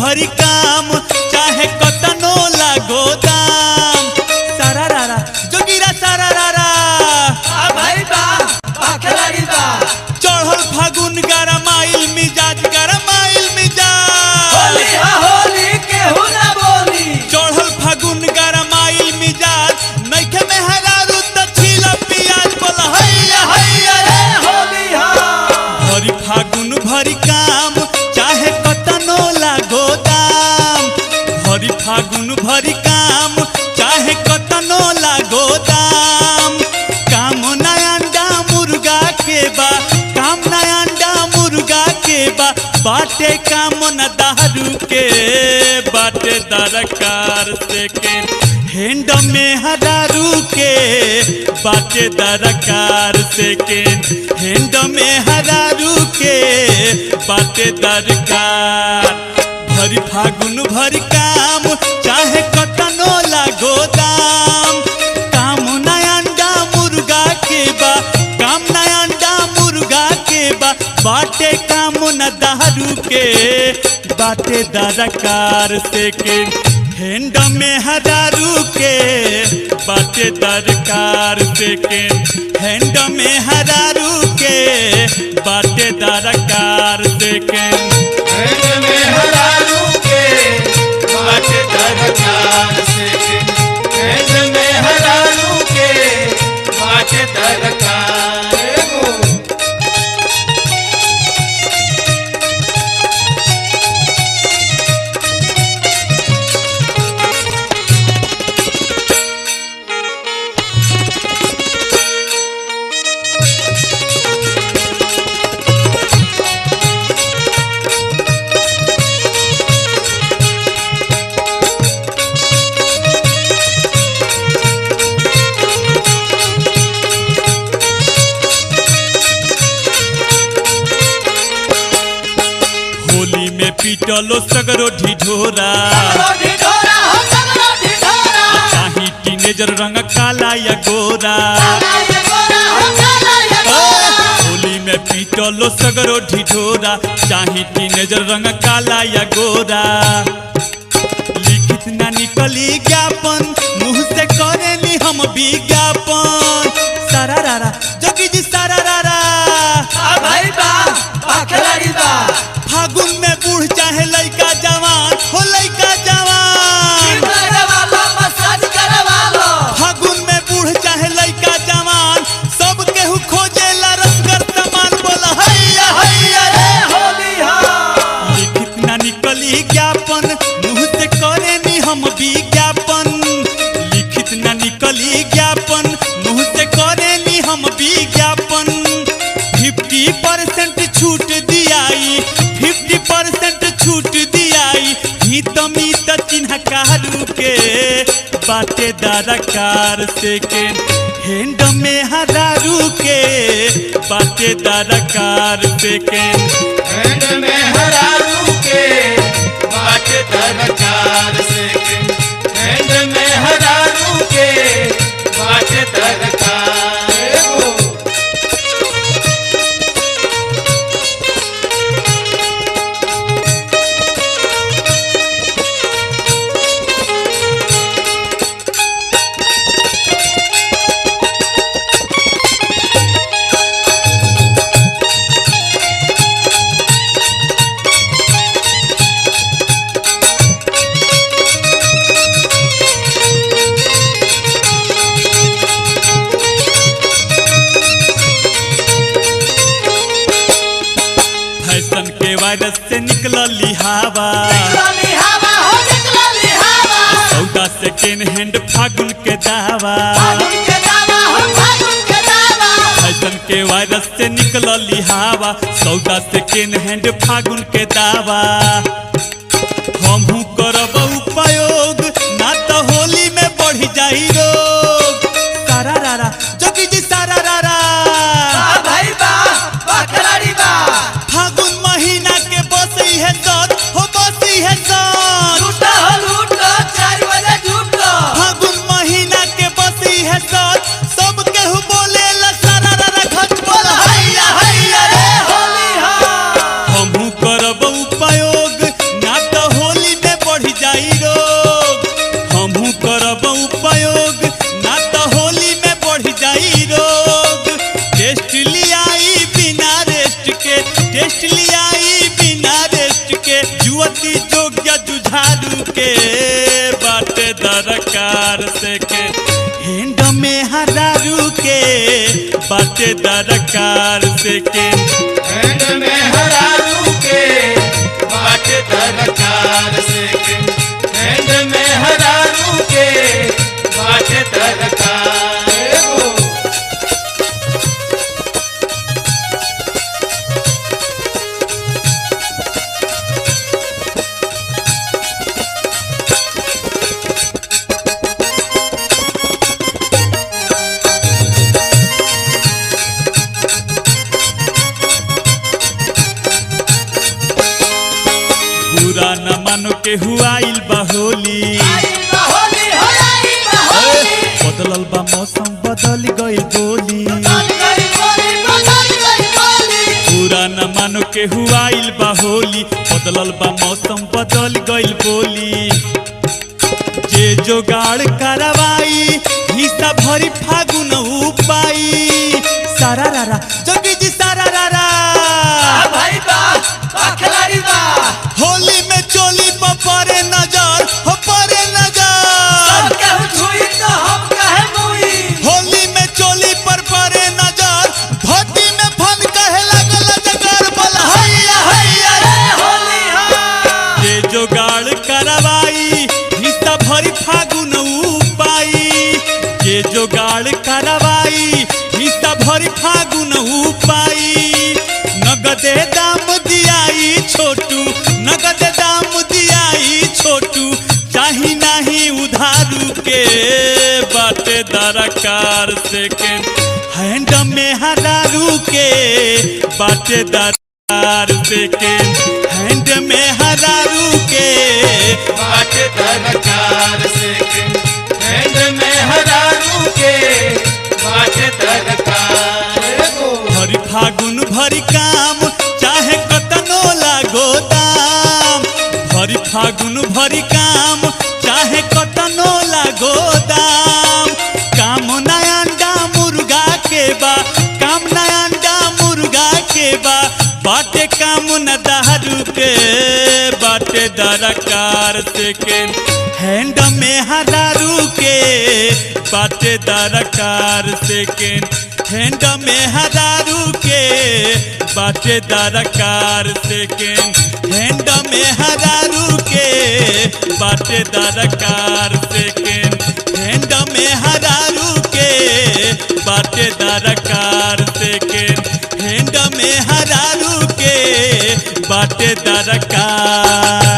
भरी काम चाहे कतनो लागो दाम। सारा रारा जोगिरा सारा रारा भाई बा खिलाड़ी बा। चढ़ल फागुन गरमाइल मिजाज गरमाइल मिजाज। होली केहू ना बोली। चढ़ल फागुन गरमाइल मिजाज नइखे में हरारू त छीला पियाज बोला हैया हैया रे होली भरी फागुन भरी काम चाहे कतनो लागो दाम। भरी फागुन भरी काम चाहे कतनो लागो दाम। काम ना अंडा मुर्गा के बा काम ना अंडा मुर्गा के बा बाटे काम न दारू के बाटे दरकार से के हेंड में हरारू के बाटे दरकार से के हेंड में हरारू के बाटे दरकार। भरी फागुन भरी काम चाहे कतनो लागो दाम। काम ना अंडा मुर्गा के बा काम ना अंडा मुर्गा के बा बाटे काम न दारू के बाटे दरकार से के हेंड में हरारू के बाटे दरकार से के हेंड में हरारू के बाटे दरकार से के हेंड में हरारू के बाटे दरकार से के हेंड में हरारू के बाटे दरकार। होली में पीटलो सगरो ढिढोरा चाही टीनेजर रंग काला या गोरा। होली में पीटलो सगरो ढिढोरा चाही टीनेजर रंग काला या गोरा। लिखित ना निकली ज्ञापन मुँह से करेनी हम विज्ञापन। सारा रारा जोगी जी सारा रारा भाई बा खिलाड़ी बा। फागुन में बूढ़ चाहे लइका जवान हो लइका जवान। फागुन में बूढ़ चाहे लइका जवान सब केहू खोजेला रसगर सामान बोला हैया हैया रे होली लिखित ना निकली ज्ञापन मुँह से करेनी हम विज्ञापन। लिखित ना निकली ज्ञापन मुँह से करेनी हम विज्ञापन। 50% छूट दियाई 50% छूट दियाई हित मित चिन्ह कारू के बाटे दरकार से के हेंड में हरारू के बाटे दरकार से के हेंड में हरारू के बाटे दरकार से के हेंड में हरारू के बाटे दरकार। वायरस से निकलली हवा सौदा सेकेंड हैंड फागुन के दावा। फैशन के वायरस से निकलली हवा सौदा सेकेंड हैंड फागुन के दावा। हमहू करब उपयोग ना तो होली में बढ़ जाई रोग। सारा रारा जोगी जी सारा रारा भाई बा खिलाड़ी बा। फागुन महीना के बसी है सत हो बसी है सत। लूटा 4 बजे झूठो। फागुन महीना के बसी है सत सब केहू बोले ला सारा रारा खत बोल हैया हैया रे होली हमहू करब उपयोग ना तो होली में हरारू के बाटे दरकार सेकेंड हैंड में हरारू के बाटे दरकार सेकेंड हैंड में हरारू के बाटे दरकार एगो बुरा न मानो के हुआइल बहोली होली होली होली बदलल बा मौसम बदल गई बोली बुरा न मानो के हुआइल बहोली बदलल बा मौसम बदल गई बोली जे जोगाड़ करवाई हिस्सा भरी फागुन उपाई सारा रारा जोगी जी सारा रारा भाई बा खिलाड़ी बा होली में चोली पर परे नजर हो परे नजर कहूँ छुई तो हम कहे मुई होली में चोली पर परे नजर धोती में फन कहे लगल जगर बोला हैया हैया अरे होली हाँ ये जोगाड़ करवाई हिस्सा भरी फागुन उपाई ये जोगाड़ करवाई हिस्सा भरी फागुन उपाई नगदे दाम दियाई छोटू नगदे दाम दियाई छोटू चाही नहीं उधारू के बाटे दरकार सेकेंड हैंड में हरारू के बाटे दरकार सेकेंड हैंड में हरारू के बाटे दरकार सेकेंड हैंड में हरारू के बाटे दरकार एगो भरी फागुन भरी काम चाहे कतनो लागो दाम भरी फागुन भरी काम चाहे कतनो लागो दाम काम ना अंडा मुर्गा के बा काम ना अंडा मुर्गा के बा बाटे काम न दारू के बाटे दरकार सेकेंड हैंड में हरारू के बाटे दरकार सेकेंड हैंड में हरारू के बाटे दरकार सेकेंड हैंड में हरारू के बाटे दरकार सेकेंड हैंड में हरारू के बाटे दरकार सेकेंड हैंड में हरारू के बाटे दरकार